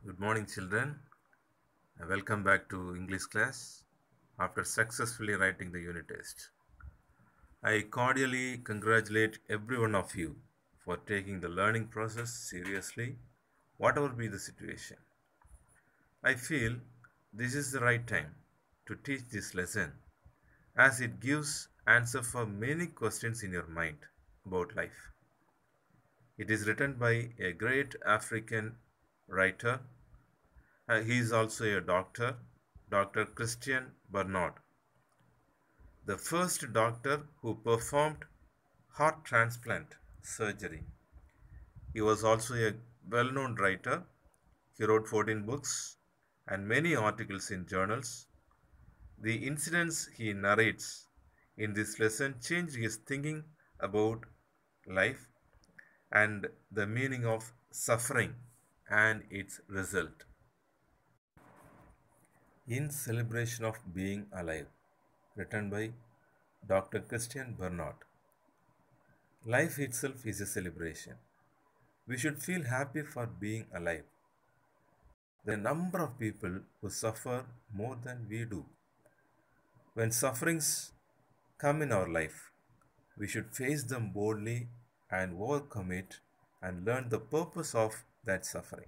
Good morning, children. Welcome back to English class after successfully writing the unit test. I cordially congratulate every one of you for taking the learning process seriously, whatever be the situation. I feel this is the right time to teach this lesson as it gives answer for many questions in your mind about life. It is written by a great African writer. He is also a doctor, Dr. Christian Barnard, the first doctor who performed heart transplant surgery. He was also a well known writer. He wrote 14 books and many articles in journals. The incidents he narrates in this lesson changed his thinking about life and the meaning of suffering and its result. In Celebration of Being Alive, written by Dr. Christian Barnard. Life itself is a celebration. We should feel happy for being alive. There are a number of people who suffer more than we do. When sufferings come in our life, we should face them boldly and overcome it and learn the purpose of that suffering.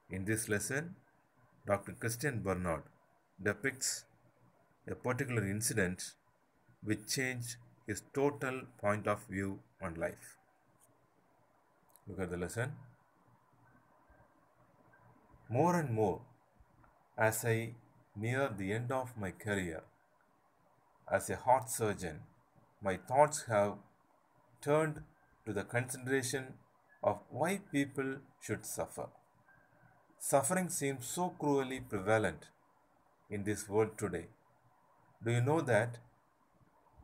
In this lesson, Dr. Christian Barnard depicts a particular incident which changed his total point of view on life. Look at the lesson. More and more, as I near the end of my career as a heart surgeon, my thoughts have turned to the consideration of why people should suffer. Suffering seems so cruelly prevalent in this world today. Do you know that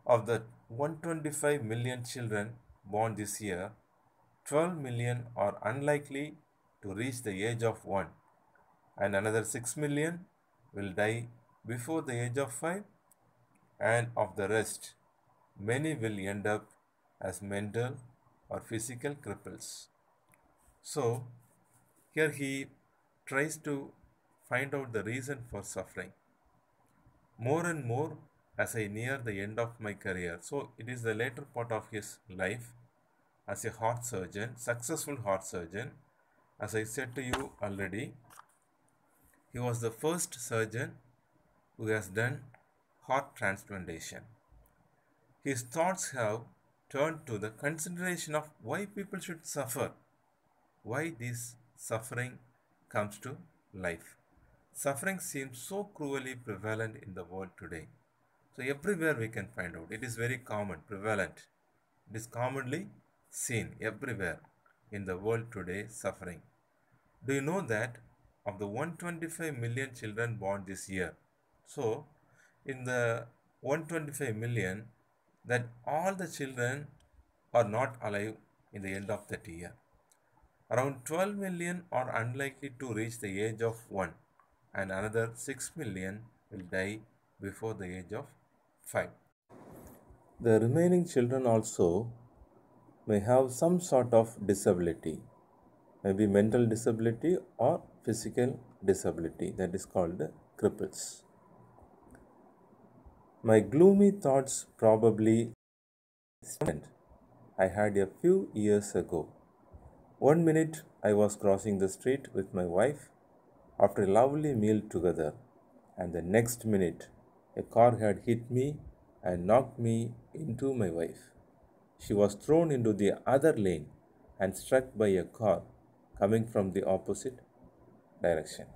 of the 125 million children born this year, 12 million are unlikely to reach the age of 1, and another 6 million will die before the age of 5, and of the rest, many will end up as mental or physical cripples. So, here he tries to find out the reason for suffering. More and more as I near the end of my career. So, it is the later part of his life as a heart surgeon, successful heart surgeon. As I said to you already, he was the first surgeon who has done heart transplantation. His thoughts have turned to the consideration of why people should suffer, why this suffering comes to life. Suffering seems so cruelly prevalent in the world today. So everywhere we can find out. It is very common, prevalent. It is commonly seen everywhere in the world today, suffering. Do you know that of the 125 million children born this year, so in the 125 million, that all the children are not alive in the end of that year. Around 12 million are unlikely to reach the age of 1, and another 6 million will die before the age of 5. The remaining children also may have some sort of disability, maybe mental disability or physical disability, that is called cripples. My gloomy thoughts probably I had a few years ago. One minute I was crossing the street with my wife after a lovely meal together, and the next minute a car had hit me and knocked me into my wife. She was thrown into the other lane and struck by a car coming from the opposite direction.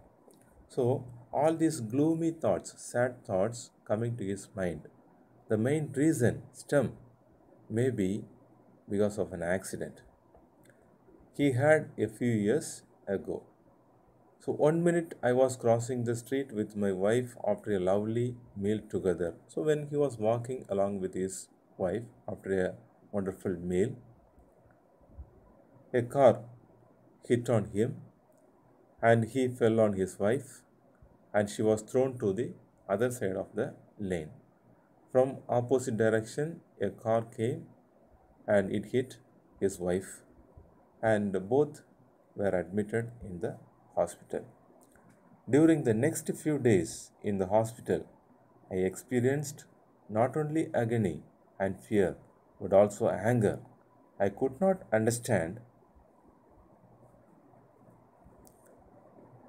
So, all these gloomy thoughts, sad thoughts coming to his mind, the main reason stem may be because of an accident he had a few years ago. So, one minute I was crossing the street with my wife after a lovely meal together. So, when he was walking along with his wife after a wonderful meal, a car hit on him and he fell on his wife and she was thrown to the other side of the lane. From opposite direction, a car came and it hit his wife, and both were admitted in the hospital. During the next few days in the hospital, I experienced not only agony and fear but also anger. I could not understand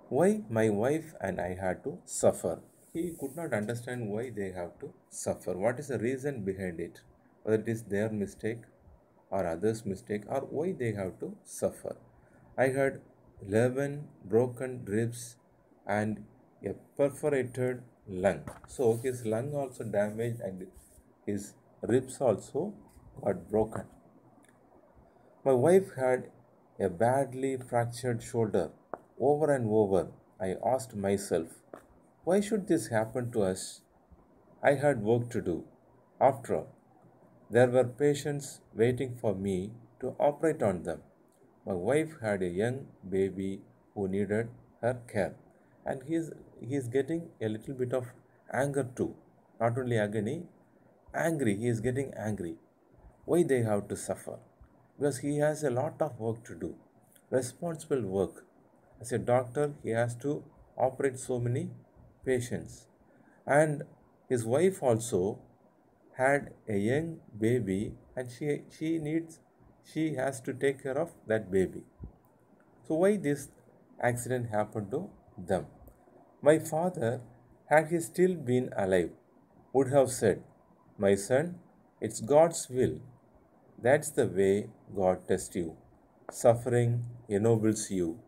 why my wife and I had to suffer. He could not understand why they have to suffer. What is the reason behind it? Whether it is their mistake or others' mistake or why they have to suffer. I had 11 broken ribs and a perforated lung. So his lung also damaged and his ribs also got broken. My wife had a badly fractured shoulder. Over and over, I asked myself, why should this happen to us? I had work to do. After all, there were patients waiting for me to operate on them. My wife had a young baby who needed her care, and he is getting a little bit of anger too. Not only agony, angry. He is getting angry. Why they have to suffer? Because he has a lot of work to do, responsible work. As a doctor, he has to operate so many patients, and his wife also had a young baby, and she has to take care of that baby. So why this accident happened to them? My father, had he still been alive, would have said, my son, it's God's will. That's the way God tests you. Suffering ennobles you,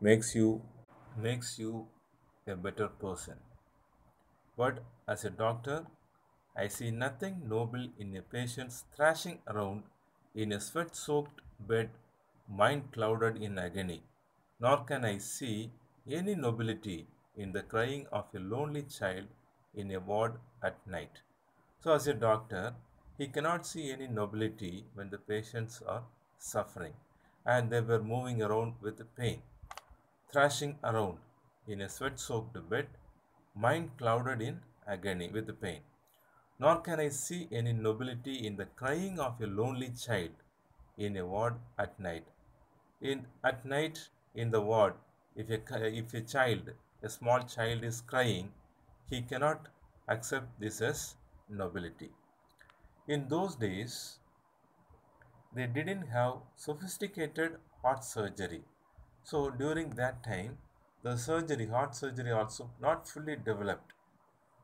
makes you makes you a better person. But as a doctor, I see nothing noble in a patient thrashing around in a sweat soaked bed, mind clouded in agony, nor can I see any nobility in the crying of a lonely child in a ward at night. So, as a doctor, he cannot see any nobility when the patients are suffering and they were moving around with pain, thrashing around in a sweat soaked bed, mind clouded in agony with pain. Nor can I see any nobility in the crying of a lonely child in a ward at night. At night in the ward, if a child, a small child is crying, he cannot accept this as nobility. In those days, they didn't have sophisticated heart surgery. So during that time, the surgery, heart surgery also not fully developed,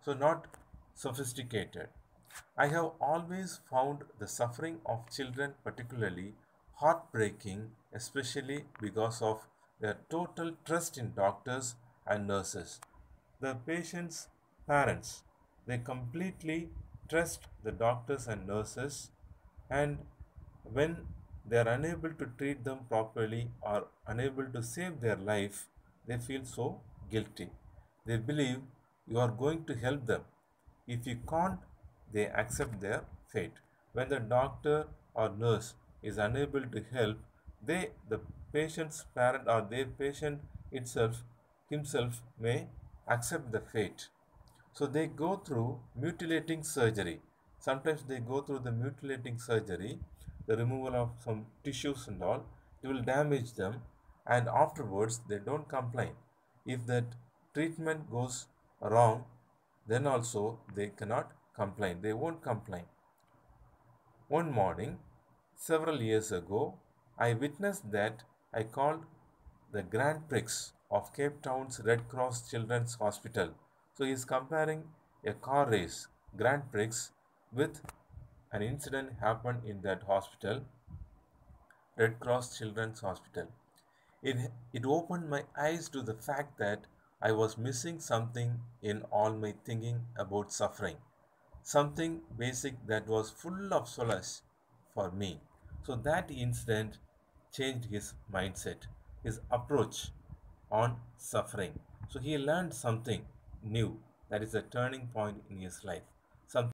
so not sophisticated. I have always found the suffering of children particularly heartbreaking, especially because of their total trust in doctors and nurses. The patient's parents, they completely trust the doctors and nurses, and when they are unable to treat them properly or unable to save their life, they feel so guilty. They believe you are going to help them. If you can't, they accept their fate. When the doctor or nurse is unable to help, the patient's parent or their patient itself, himself may accept the fate. So they go through mutilating surgery. Sometimes they go through the mutilating surgery, the removal of some tissues and all. It will damage them, and afterwards they don't complain. If that treatment goes wrong, then also they cannot complain. They won't complain. One morning, several years ago, I witnessed that. I called the Grand Prix of Cape Town's Red Cross Children's Hospital. So he is comparing a car race, Grand Prix, with an incident happened in that hospital, Red Cross Children's Hospital. It opened my eyes to the fact that I was missing something in all my thinking about suffering, something basic that was full of solace for me. So that incident changed his mindset, his approach on suffering. So he learned something new, that is a turning point in his life. Something